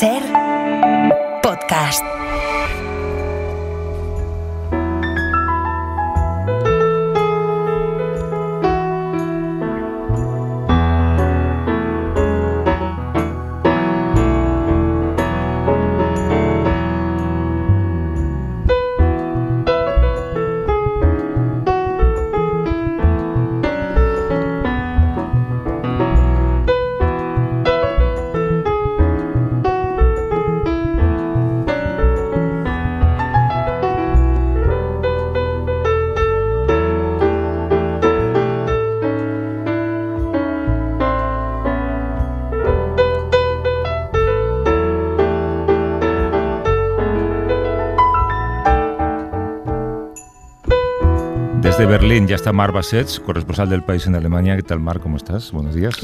SER Podcast. Desde Berlín ya está Mar Bassets, corresponsal del País en Alemania. ¿Qué tal, Mar? ¿Cómo estás? Buenos días.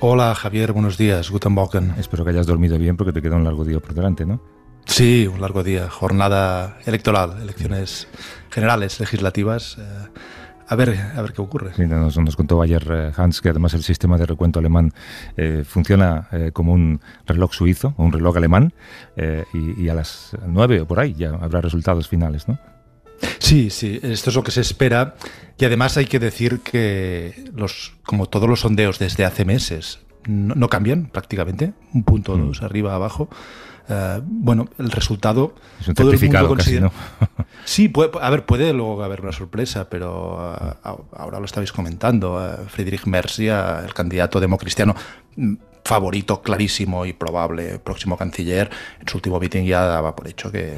Hola, Javier. Buenos días. Guten Morgen. Espero que hayas dormido bien porque te queda un largo día por delante, ¿no? Sí, un largo día. Jornada electoral, elecciones generales, legislativas. A ver qué ocurre. Sí, nos contó ayer Hans que además el sistema de recuento alemán funciona como un reloj suizo, o un reloj alemán, y a las 9 o por ahí ya habrá resultados finales, ¿no? Sí, esto es lo que se espera, y además hay que decir que como todos los sondeos desde hace meses no cambian prácticamente, un punto o dos, arriba, abajo. Bueno, el resultado... Es un certificado casi, ¿no? Sí, puede luego haber una sorpresa, pero ahora lo estabais comentando. Friedrich Merz, el candidato democristiano, favorito clarísimo y probable próximo canciller, en su último meeting ya daba por hecho que,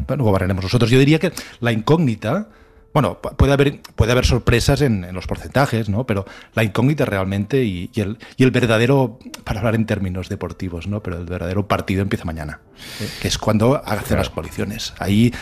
gobernaremos nosotros. Yo diría que la incógnita... Bueno, puede haber sorpresas en los porcentajes, ¿no? Pero la incógnita realmente y el verdadero, para hablar en términos deportivos, ¿no? Pero el verdadero partido empieza mañana, que es cuando hacen las coaliciones. Ahí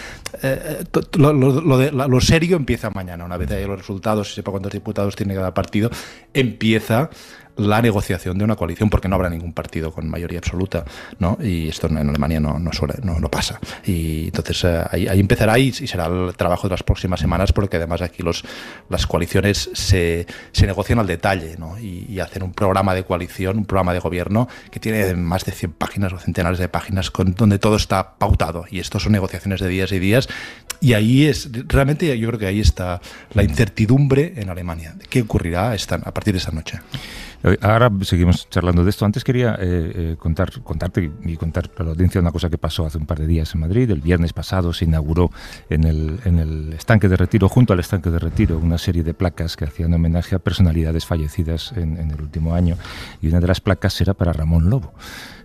lo serio empieza mañana. Una vez haya los resultados y sepa cuántos diputados tiene cada partido, empieza la negociación de una coalición, porque no habrá ningún partido con mayoría absoluta, ¿no? Y esto en Alemania no pasa. Y entonces ahí empezará y será el trabajo de las próximas semanas, porque además aquí las coaliciones se negocian al detalle, ¿no? Y hacen un programa de coalición, un programa de gobierno que tiene más de 100 páginas o centenares de páginas donde todo está pautado. Y esto son negociaciones de días y días. Y ahí realmente yo creo que ahí está la incertidumbre en Alemania. ¿Qué ocurrirá a partir de esta noche? Ahora seguimos charlando de esto. Antes quería contarte y contar a la audiencia una cosa que pasó hace un par de días en Madrid. El viernes pasado se inauguró en el estanque de Retiro, junto al estanque de Retiro, una serie de placas que hacían homenaje a personalidades fallecidas en el último año. Y una de las placas era para Ramón Lobo.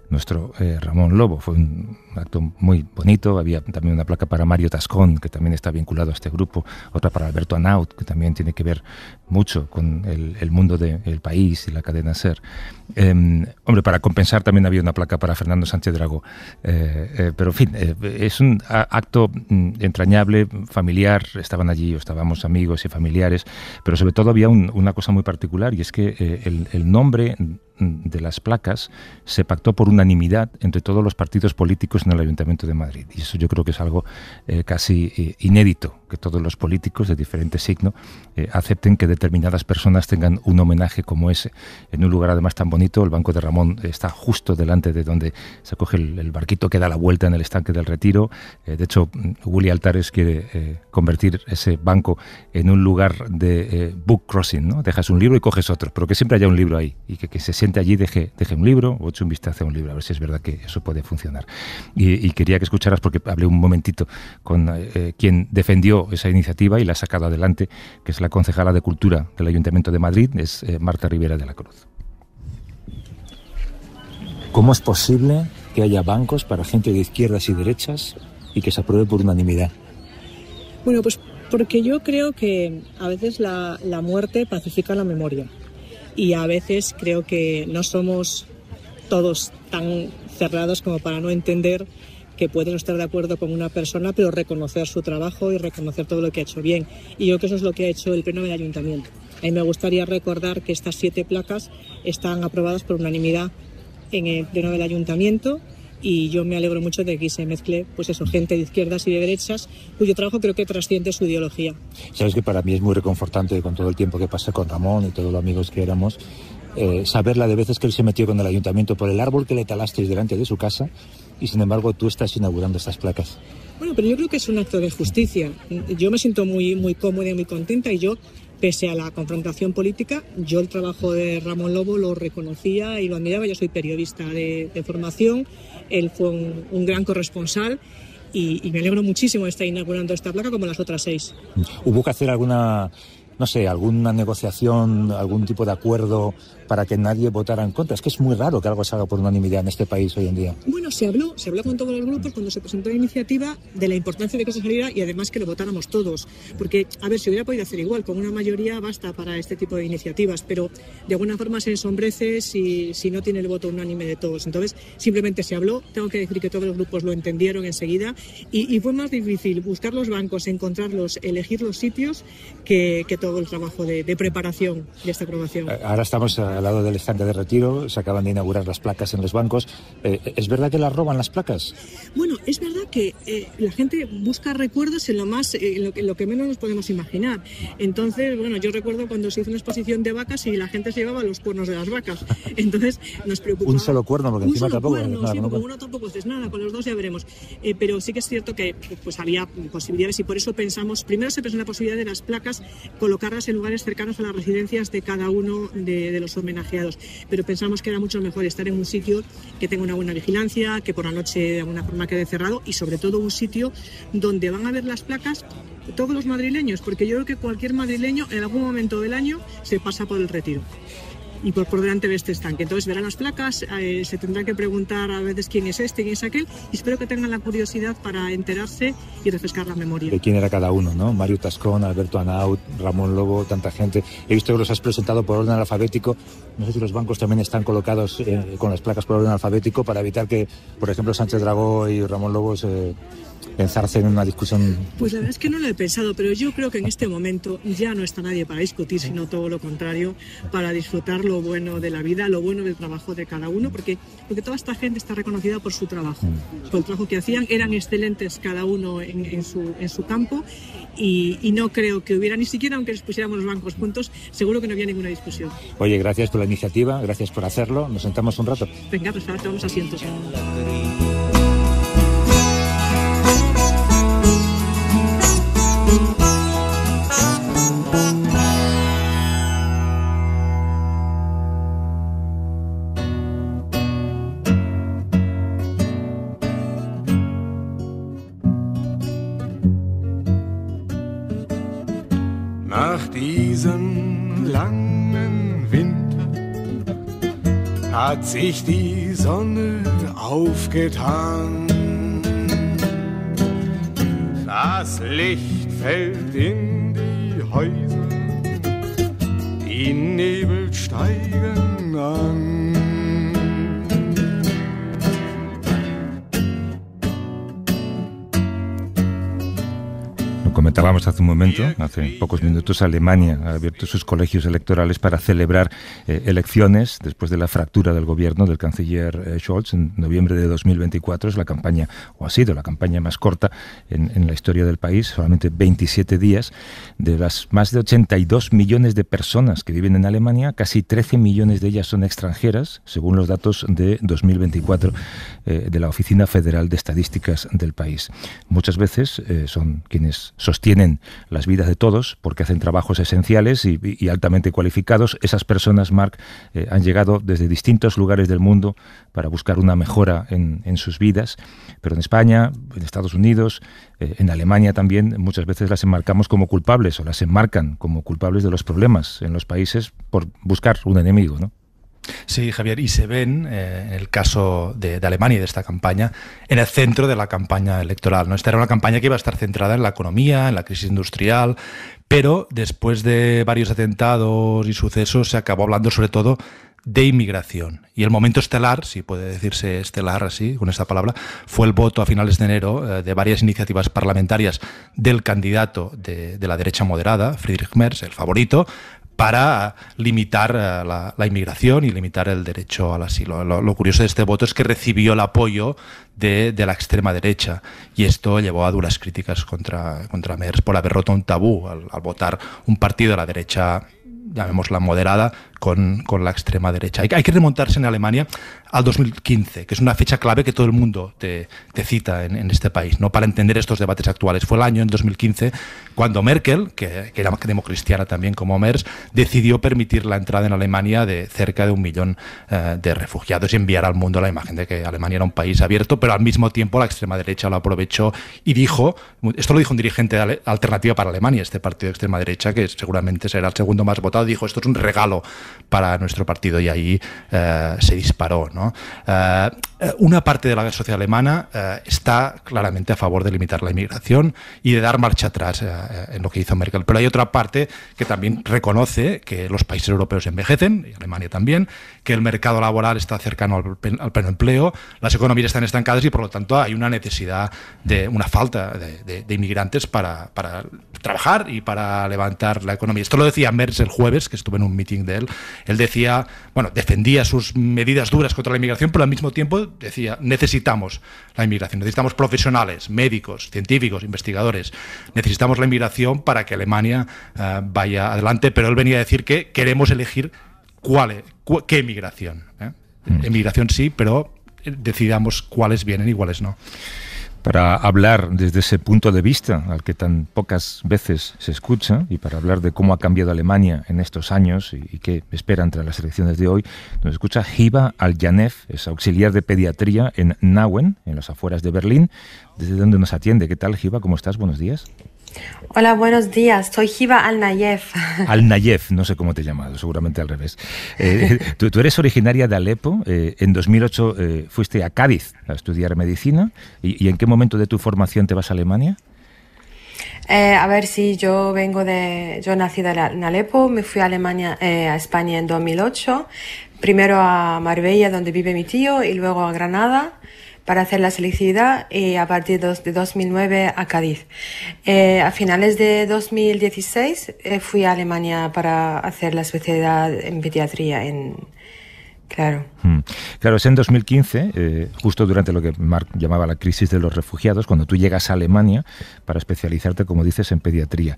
Nuestro Ramón Lobo. Fue un acto muy bonito. Había también una placa para Mario Tascón, que también está vinculado a este grupo, otra para Alberto Anaut, que también tiene que ver mucho con el mundo del país y la cadena SER. Para compensar también había una placa para Fernando Sánchez Dragó. Pero en fin, es un acto entrañable, familiar. Estaban allí, estábamos amigos y familiares, pero sobre todo había una cosa muy particular, y es que el nombre de las placas se pactó por unanimidad entre todos los partidos políticos en el Ayuntamiento de Madrid, y eso yo creo que es algo casi inédito, que todos los políticos de diferente signo acepten que determinadas personas tengan un homenaje como ese, en un lugar además tan bonito. El Banco de Ramón está justo delante de donde se coge el barquito que da la vuelta en el estanque del Retiro. De hecho, Willy Altares quiere convertir ese banco en un lugar de book crossing, ¿no? Dejas un libro y coges otro, pero que siempre haya un libro ahí, y que se siente allí, deje un libro o eche un vistazo a un libro, a ver si es verdad que eso puede funcionar. Y quería que escucharas, porque hablé un momentito con quien defendió esa iniciativa y la ha sacado adelante, que es la concejala de Cultura del Ayuntamiento de Madrid, es Marta Rivera de la Cruz. ¿Cómo es posible que haya bancos para gente de izquierdas y derechas y que se apruebe por unanimidad? Bueno, pues porque yo creo que a veces la muerte pacifica la memoria, y a veces creo que no somos todos tan cerrados como para no entender que pueden estar de acuerdo con una persona, pero reconocer su trabajo y reconocer todo lo que ha hecho bien. Y yo creo que eso es lo que ha hecho el Pleno del Ayuntamiento. A mí me gustaría recordar que estas 7 placas están aprobadas por unanimidad en el Pleno del Ayuntamiento, y yo me alegro mucho de que se mezcle, pues eso, gente de izquierdas y de derechas, cuyo trabajo creo que trasciende su ideología. Sabes que para mí es muy reconfortante, con todo el tiempo que pasé con Ramón y todos los amigos que éramos, saber la de veces que él se metió con el ayuntamiento por el árbol que le talasteis delante de su casa y sin embargo tú estás inaugurando estas placas. Bueno, pero yo creo que es un acto de justicia. Yo me siento muy cómoda y muy contenta y yo, pese a la confrontación política, yo el trabajo de Ramón Lobo lo reconocía y lo admiraba. Yo soy periodista de formación, él fue un gran corresponsal y me alegro muchísimo de estar inaugurando esta placa como las otras 6. ¿Hubo que hacer alguna negociación, algún tipo de acuerdo para que nadie votara en contra? Es que es muy raro que algo se haga por unanimidad en este país hoy en día. Bueno, se habló con todos los grupos cuando se presentó la iniciativa de la importancia de que se saliera y además que lo votáramos todos. Porque, a ver, se hubiera podido hacer igual, con una mayoría basta para este tipo de iniciativas, pero de alguna forma se ensombrece si no tiene el voto unánime de todos. Entonces, simplemente se habló, tengo que decir que todos los grupos lo entendieron enseguida y fue más difícil buscar los bancos, encontrarlos, elegir los sitios que todo el trabajo de preparación de esta aprobación. Ahora estamos al lado del estanque de Retiro, se acaban de inaugurar las placas en los bancos. ¿Es verdad que las roban las placas? Bueno, es verdad que la gente busca recuerdos en lo que menos nos podemos imaginar. Entonces, bueno, yo recuerdo cuando se hizo una exposición de vacas y la gente se llevaba los cuernos de las vacas. Entonces nos preocupaba. Un solo cuerno, porque encima tampoco cuerno, es nada. Sí, ¿no? con uno tampoco haces nada, con los dos ya veremos. Pero sí que es cierto que pues había posibilidades y por eso pensamos, primero se pensó en la posibilidad de las placas colocarlas en lugares cercanos a las residencias de cada uno de los homenajeados, pero pensamos que era mucho mejor estar en un sitio que tenga una buena vigilancia, que por la noche de alguna forma quede cerrado y sobre todo un sitio donde van a ver las placas todos los madrileños, porque yo creo que cualquier madrileño en algún momento del año se pasa por el Retiro y por delante de este estanque. Entonces verán las placas, se tendrán que preguntar a veces quién es este, quién es aquel, y espero que tengan la curiosidad para enterarse y refrescar la memoria. De quién era cada uno, ¿no? Mario Tascón, Alberto Anaut, Ramón Lobo, tanta gente. He visto que los has presentado por orden alfabético. No sé si los bancos también están colocados con las placas por orden alfabético para evitar que, por ejemplo, Sánchez Dragó y Ramón Lobo se enzarcen en una discusión. Pues la verdad es que no lo he pensado, pero yo creo que en este momento ya no está nadie para discutir, sino todo lo contrario, para disfrutar lo bueno de la vida, lo bueno del trabajo de cada uno, porque toda esta gente está reconocida por su trabajo, por el trabajo que hacían, eran excelentes cada uno en su campo y no creo que hubiera, ni siquiera aunque les pusiéramos los bancos juntos, seguro que no había ninguna discusión. Oye, gracias por la iniciativa, gracias por hacerlo, nos sentamos un rato. Venga, pues ahora tomamos asientos. Nach diesem langen Winter hat sich die Sonne aufgetan. Das Licht fällt in die Häuser, die Nebel steigen an. Comentábamos hace un momento, hace pocos minutos, Alemania ha abierto sus colegios electorales para celebrar elecciones después de la fractura del gobierno del canciller Scholz en noviembre de 2024. Es la campaña, o ha sido la campaña más corta en la historia del país, solamente 27 días. De las más de 82 millones de personas que viven en Alemania, casi 13 millones de ellas son extranjeras, según los datos de 2024 de la Oficina Federal de Estadísticas del país. Muchas veces son quienes sostienen las vidas de todos porque hacen trabajos esenciales y altamente cualificados. Esas personas, Marc, han llegado desde distintos lugares del mundo para buscar una mejora en sus vidas, pero en España, en Estados Unidos, en Alemania también, muchas veces las enmarcamos como culpables o las enmarcan como culpables de los problemas en los países por buscar un enemigo, ¿no? Sí, Javier, y se ven, en el caso de Alemania y de esta campaña, en el centro de la campaña electoral, ¿no? Esta era una campaña que iba a estar centrada en la economía, en la crisis industrial, pero después de varios atentados y sucesos se acabó hablando sobre todo de inmigración. Y el momento estelar, si puede decirse estelar así, con esta palabra, fue el voto a finales de enero de varias iniciativas parlamentarias del candidato de la derecha moderada, Friedrich Merz, el favorito, para limitar la inmigración y limitar el derecho al asilo. Lo curioso de este voto es que recibió el apoyo de la extrema derecha y esto llevó a duras críticas contra Merz por haber roto un tabú al votar un partido de la derecha llamémosla moderada, con la extrema derecha. Hay que remontarse en Alemania al 2015, que es una fecha clave que todo el mundo te cita en este país, ¿no? Para entender estos debates actuales. Fue el año, en 2015, cuando Merkel, que era democristiana también como Merz, decidió permitir la entrada en Alemania de cerca de 1 millón de refugiados y enviar al mundo la imagen de que Alemania era un país abierto, pero al mismo tiempo la extrema derecha lo aprovechó y dijo, esto lo dijo un dirigente de Alternativa para Alemania, este partido de extrema derecha, que seguramente será el segundo más votado, dijo, esto es un regalo para nuestro partido, y ahí se disparó, ¿no? Una parte de la sociedad alemana está claramente a favor de limitar la inmigración y de dar marcha atrás en lo que hizo Merkel, pero hay otra parte que también reconoce que los países europeos envejecen, y Alemania también, que el mercado laboral está cercano al pleno empleo, las economías están estancadas y por lo tanto hay una necesidad de una falta de inmigrantes para trabajar y para levantar la economía. Esto lo decía Merz el jueves, que estuve en un meeting de él. Él decía, defendía sus medidas duras contra la inmigración, pero al mismo tiempo decía, necesitamos la inmigración, necesitamos profesionales, médicos, científicos, investigadores, necesitamos la inmigración para que Alemania vaya adelante, pero él venía a decir que queremos elegir qué inmigración. Inmigración sí, pero decidamos cuáles vienen y cuáles no. Para hablar desde ese punto de vista al que tan pocas veces se escucha y para hablar de cómo ha cambiado Alemania en estos años y qué espera entre las elecciones de hoy, nos escucha Hiba Al-Janef, es auxiliar de pediatría en Nauen, en las afueras de Berlín, desde donde nos atiende. ¿Qué tal, Hiba? ¿Cómo estás? Buenos días. Hola, buenos días. Soy Hiba Al-Nayef. Al-Nayef, no sé cómo te he llamado, seguramente al revés. Tú eres originaria de Alepo. En 2008 fuiste a Cádiz a estudiar medicina. ¿Y en qué momento de tu formación te vas a Alemania? Yo nací en Alepo, me fui a Alemania, a España en 2008. Primero a Marbella, donde vive mi tío, y luego a Granada para hacer la selectividad, y a partir de 2009 a Cádiz. A finales de 2016 fui a Alemania para hacer la especialidad en pediatría Claro. Claro, es en 2015, justo durante lo que Marc llamaba la crisis de los refugiados, cuando tú llegas a Alemania para especializarte, como dices, en pediatría.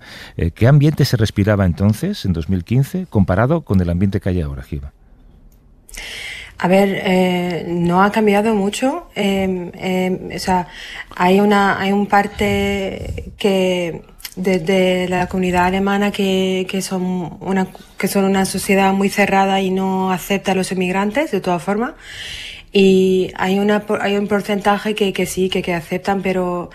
¿Qué ambiente se respiraba entonces, en 2015, comparado con el ambiente que hay ahora, Hiba? No ha cambiado mucho. Hay un parte de la comunidad alemana que son una sociedad muy cerrada y no acepta a los inmigrantes de todas formas. Y hay un porcentaje que sí, que aceptan, pero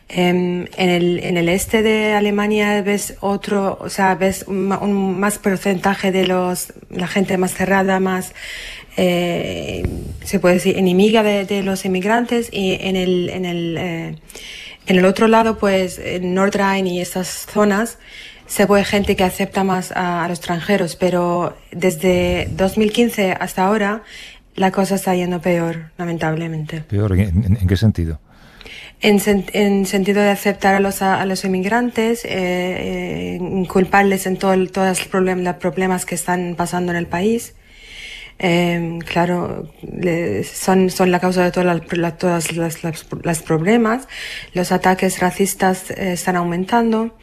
en el este de Alemania ves un más porcentaje de la gente más cerrada, más se puede decir enemiga de los inmigrantes, y en el otro lado, pues en Nordrhein y estas zonas se ve gente que acepta más a los extranjeros, pero desde 2015 hasta ahora la cosa está yendo peor, lamentablemente. ¿Peor? ¿En qué sentido? En sentido de aceptar a los inmigrantes, culparles en todos los problemas que están pasando en el país. Claro, son la causa de todos los problemas. Los ataques racistas están aumentando.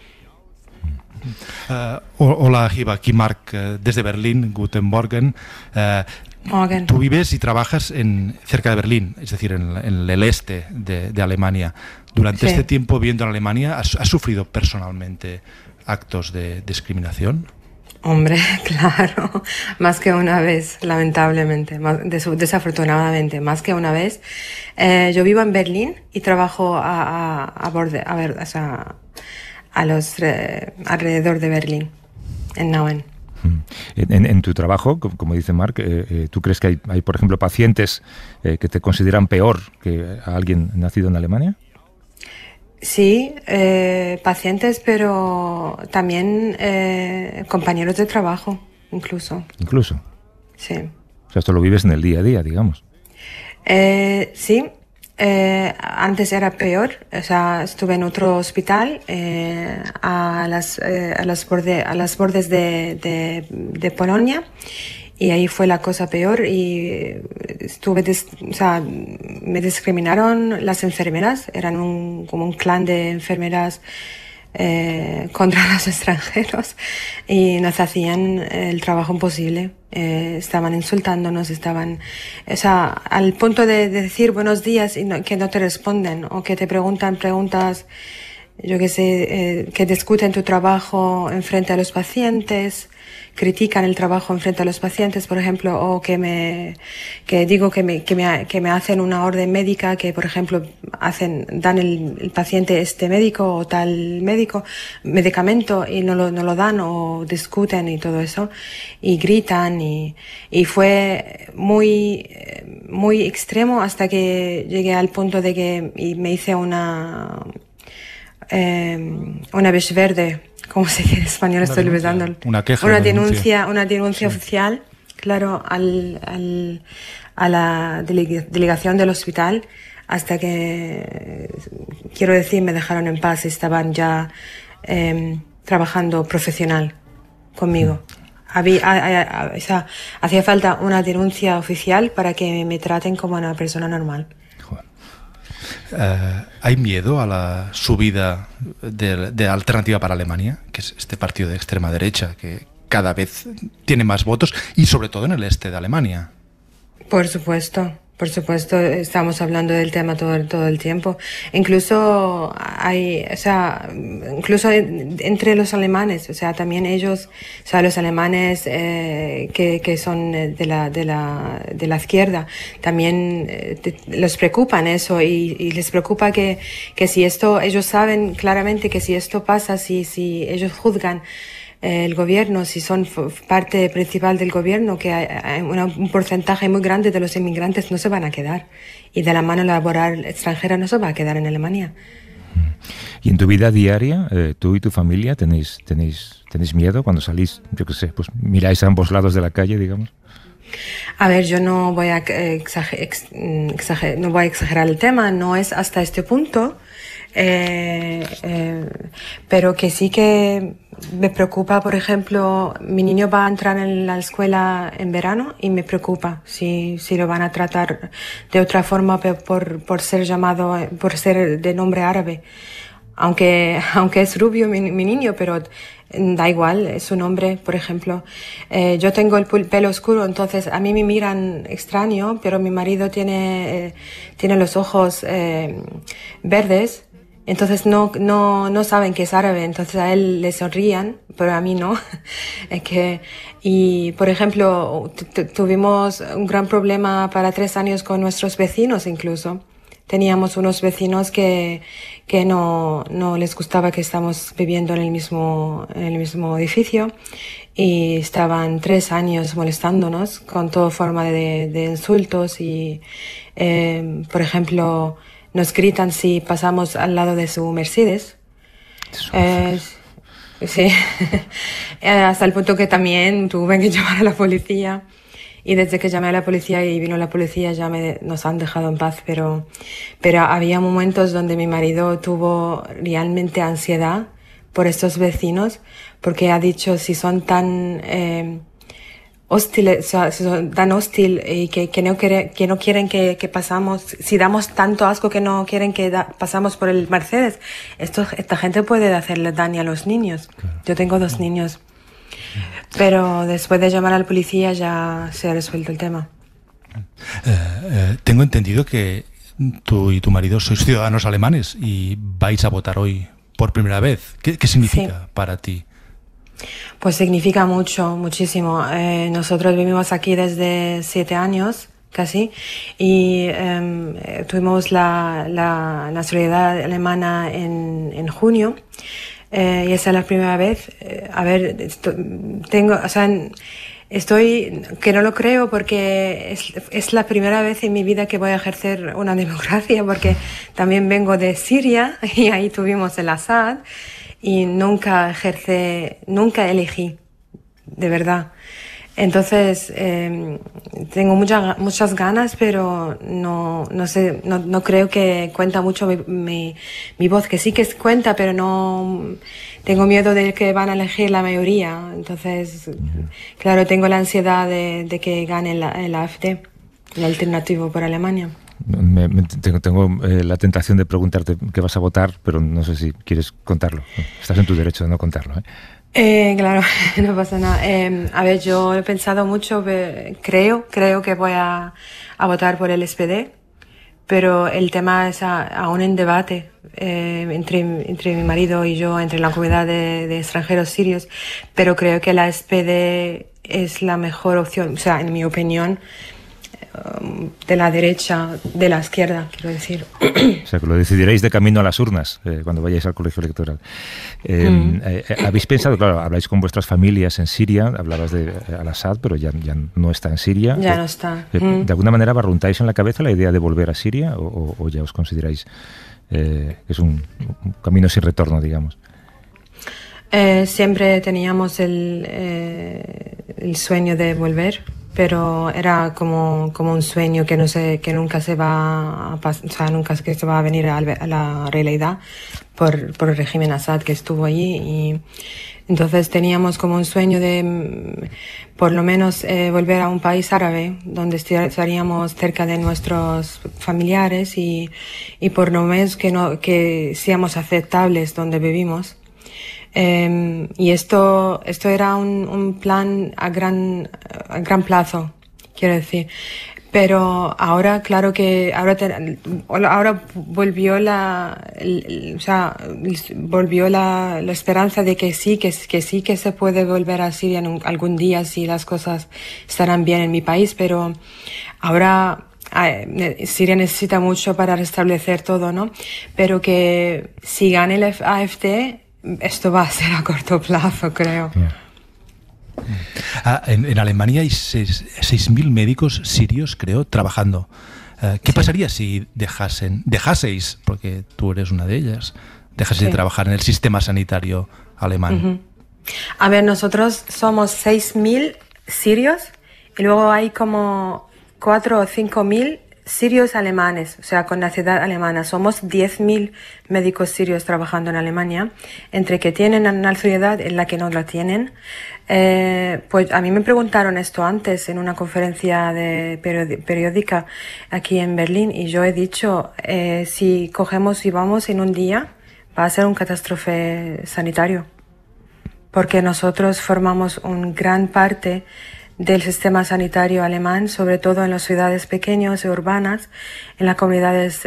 Hola, Hiba, aquí Marc desde Berlín. Guten Morgen. Morgen. Tú vives y trabajas cerca de Berlín, es decir, en el este de Alemania. Durante este tiempo viviendo en Alemania, ¿has sufrido personalmente actos de discriminación? Hombre, claro, más que una vez, lamentablemente, desafortunadamente, más que una vez. Yo vivo en Berlín y trabajo alrededor de Berlín, en Nauen. En tu trabajo, como dice Marc, ¿tú crees que hay, por ejemplo, pacientes que te consideran peor que a alguien nacido en Alemania? Sí, pacientes, pero también compañeros de trabajo, incluso. ¿Incluso? Sí. O sea, esto lo vives en el día a día, digamos. Sí. Antes era peor. O sea, estuve en otro hospital a las bordes de Polonia. Y ahí fue la cosa peor, y me discriminaron las enfermeras. Eran como un clan de enfermeras contra los extranjeros y nos hacían el trabajo imposible. Estaban insultándonos, o sea, al punto de decir buenos días y que no te responden, o que te preguntan preguntas, yo qué sé, que discuten tu trabajo en frente a los pacientes, critican el trabajo en frente a los pacientes, por ejemplo, o que me hacen una orden médica, que por ejemplo dan el paciente este médico o tal medicamento y no lo dan, o discuten y todo eso, y gritan, y fue muy extremo hasta que llegué al punto de que me hice una Beschwerde, ¿cómo se dice en español? Estoy olvidando. Una queja. Una denuncia oficial, claro, a la delegación del hospital, hasta que, quiero decir, me dejaron en paz. Estaban ya trabajando profesional conmigo. O sea, hacía falta una denuncia oficial para que me traten como una persona normal. ¿Hay miedo a la subida de Alternativa para Alemania, que es este partido de extrema derecha que cada vez tiene más votos, y sobre todo en el este de Alemania? Por supuesto, estamos hablando del tema todo el tiempo. Incluso incluso entre los alemanes, o sea, también ellos, o sea, los alemanes que son de la izquierda, también les preocupan eso, y les preocupa que si esto, ellos saben claramente que si esto pasa, si ellos juzgan el gobierno, si son parte principal del gobierno, que hay un porcentaje muy grande de los inmigrantes no se van a quedar, y de la mano laboral extranjera no se va a quedar en Alemania. Y en tu vida diaria, tú y tu familia tenéis miedo cuando salís, yo qué sé, pues miráis a ambos lados de la calle, digamos? A ver, yo no voy a exagerar el tema, no es hasta este punto, pero que sí que me preocupa. Por ejemplo, mi niño va a entrar en la escuela en verano y me preocupa si lo van a tratar de otra forma por ser llamado, por ser de nombre árabe. Aunque es rubio mi niño, pero da igual, es su nombre, por ejemplo. Yo tengo el pelo oscuro, entonces a mí me miran extraño, pero mi marido tiene los ojos verdes. Entonces no saben que es árabe, entonces a él le sonrían, pero a mí no. Y por ejemplo, tuvimos un gran problema para 3 años con nuestros vecinos incluso. Teníamos unos vecinos que no les gustaba que estamos viviendo en el mismo edificio, y estaban 3 años molestándonos con toda forma de insultos, y por ejemplo, nos gritan si pasamos al lado de su Mercedes. Sí, hasta el punto que también tuve que llamar a la policía. Y desde que llamé a la policía y vino la policía ya nos han dejado en paz. Pero había momentos donde mi marido tuvo realmente ansiedad por estos vecinos, porque ha dicho, si son tan hostiles, o sea, si son tan hostil y que no quieren que pasamos, si damos tanto asco que no quieren que pasamos por el Mercedes, esta gente puede hacerle daño a los niños. Claro. Yo tengo 2 niños. Pero después de llamar a la policía ya se ha resuelto el tema. Tengo entendido que tú y tu marido sois ciudadanos alemanes y vais a votar hoy por primera vez. ¿Qué significa para ti? Pues significa muchísimo. Nosotros vivimos aquí desde 7 años casi, y tuvimos la nacionalidad alemana en junio. Y esa es la primera vez. Estoy que no lo creo, porque es la primera vez en mi vida que voy a ejercer una democracia, porque también vengo de Siria y ahí tuvimos el Assad, y nunca elegí, de verdad. Entonces, tengo muchas ganas, pero no sé, no creo que cuenta mucho mi voz, que sí que cuenta, pero no, tengo miedo de que van a elegir la mayoría. Entonces, claro, tengo la ansiedad de que gane el AfD, el Alternativo por Alemania. Me tengo la tentación de preguntarte qué vas a votar, pero no sé si quieres contarlo. Estás en tu derecho de no contarlo, ¿eh? Claro, no pasa nada. A ver, yo he pensado mucho, creo que voy a votar por el SPD, pero el tema es aún en debate entre mi marido y yo, entre la comunidad de extranjeros sirios, pero creo que la SPD es la mejor opción, o sea, en mi opinión, de la derecha, de la izquierda, quiero decir. O sea, que lo decidiréis de camino a las urnas cuando vayáis al colegio electoral. ¿Habéis pensado, claro, habláis con vuestras familias en Siria, hablabas de Al-Assad, pero ya no está en Siria? Ya no está. ¿De alguna manera barruntáis en la cabeza la idea de volver a Siria o ya os consideráis que es un camino sin retorno, digamos? Siempre teníamos el sueño de volver, pero era como un sueño que nunca se va a pasar, o sea, nunca que se va a venir a la realidad por el régimen Assad que estuvo allí. Y entonces teníamos como un sueño de por lo menos volver a un país árabe donde estaríamos cerca de nuestros familiares y por lo menos que seamos aceptables donde vivimos. Y esto era un plan a gran plazo, quiero decir. Pero ahora, claro que ahora volvió volvió la esperanza de que sí que se puede volver a Siria algún día si las cosas estarán bien en mi país, pero ahora Siria necesita mucho para restablecer todo, ¿no? Pero que si gane el AfD, esto va a ser a corto plazo, creo. En Alemania hay 6.000 médicos sirios, creo, trabajando. ¿Qué pasaría si dejaseis, porque tú eres una de ellas, de trabajar en el sistema sanitario alemán? A ver, nosotros somos 6.000 sirios y luego hay como 4 o 5.000 sirios alemanes, o sea, con nacionalidad alemana. Somos 10.000 médicos sirios trabajando en Alemania, entre que tienen nacionalidad y la que no la tienen. Pues a mí me preguntaron esto antes en una conferencia periódica aquí en Berlín y yo he dicho, si cogemos y vamos en un día, va a ser un catástrofe sanitario, porque nosotros formamos una gran parte del sistema sanitario alemán, sobre todo en las ciudades pequeñas y urbanas, en las comunidades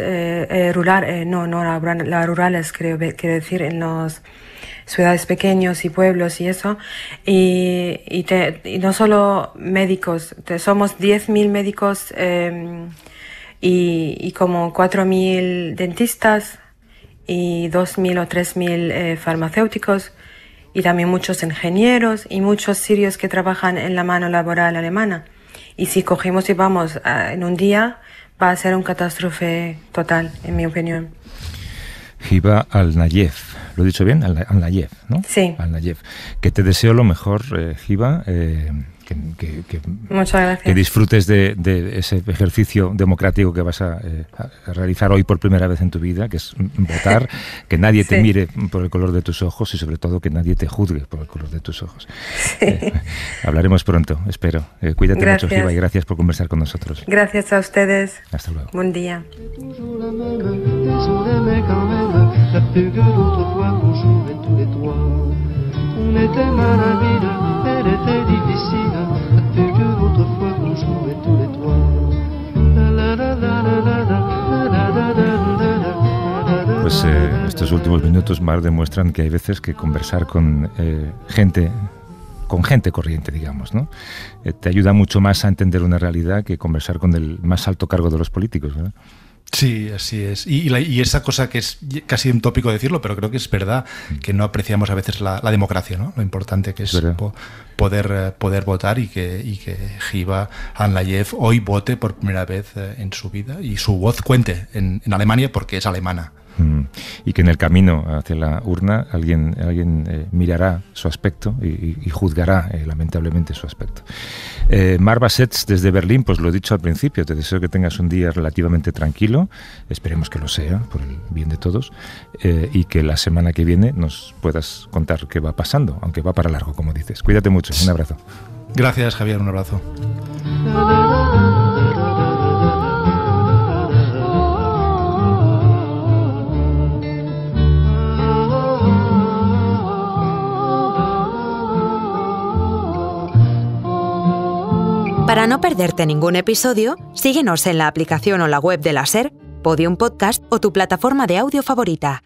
rurales, quiero decir, en las ciudades pequeños y pueblos y eso, y no solo médicos, somos 10.000 médicos y como 4.000 dentistas y 2.000 o 3.000 farmacéuticos, y también muchos ingenieros y muchos sirios que trabajan en la mano laboral alemana. Y si cogemos y vamos en un día, va a ser un catástrofe total, en mi opinión. Hiba Al-Nayef, ¿lo he dicho bien? Al-Nayef, ¿no? Sí. Al-Nayef. Que te deseo lo mejor, Hiba, muchas gracias. Que disfrutes de ese ejercicio democrático que vas a realizar hoy por primera vez en tu vida, que es votar, que nadie te mire por el color de tus ojos y sobre todo que nadie te juzgue por el color de tus ojos. Hablaremos pronto, espero. Cuídate mucho, Hiba, y gracias por conversar con nosotros. Gracias a ustedes. Hasta luego. Buen día. Pues estos últimos minutos más demuestran que hay veces que conversar con gente corriente, digamos, ¿no? Te ayuda mucho más a entender una realidad que conversar con el más alto cargo de los políticos, ¿verdad? Sí, así es. Y esa cosa que es casi un tópico decirlo, pero creo que es verdad, que no apreciamos a veces la democracia, ¿no? Lo importante que es poder votar y que Hiba Al-Nayef hoy vote por primera vez en su vida y su voz cuente en Alemania porque es alemana. Y que en el camino hacia la urna alguien mirará su aspecto y juzgará lamentablemente su aspecto. Mar Bassets desde Berlín, pues lo he dicho al principio, te deseo que tengas un día relativamente tranquilo, esperemos que lo sea, por el bien de todos, y que la semana que viene nos puedas contar qué va pasando, aunque va para largo, como dices. Cuídate mucho, un abrazo. Gracias, Javier, un abrazo. Para no perderte ningún episodio, síguenos en la aplicación o la web de la SER, Podium Podcast o tu plataforma de audio favorita.